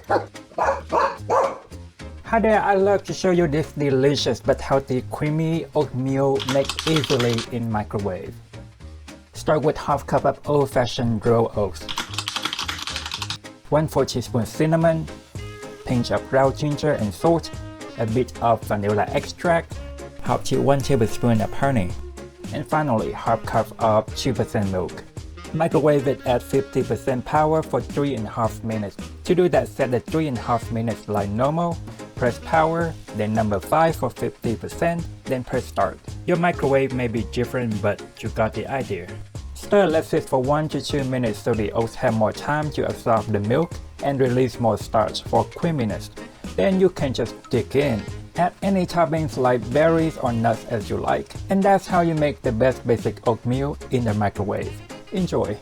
Hi there, I'd love to show you this delicious but healthy creamy oatmeal made easily in microwave. Start with half cup of old-fashioned raw oats, 1/4 teaspoon cinnamon, pinch of ground ginger and salt, a bit of vanilla extract, half to 1 tablespoon of honey, and finally half cup of 2% milk. Microwave it at 50% power for 3.5 minutes. To do that, set the 3.5 minutes like normal, press power, then number 5 for 50%, then press start. Your microwave may be different, but you got the idea. Stir and let sit for 1 to 2 minutes so the oats have more time to absorb the milk and release more starch for creaminess. Then you can just dig in. Add any toppings like berries or nuts as you like. And that's how you make the best basic oatmeal in the microwave. Enjoy!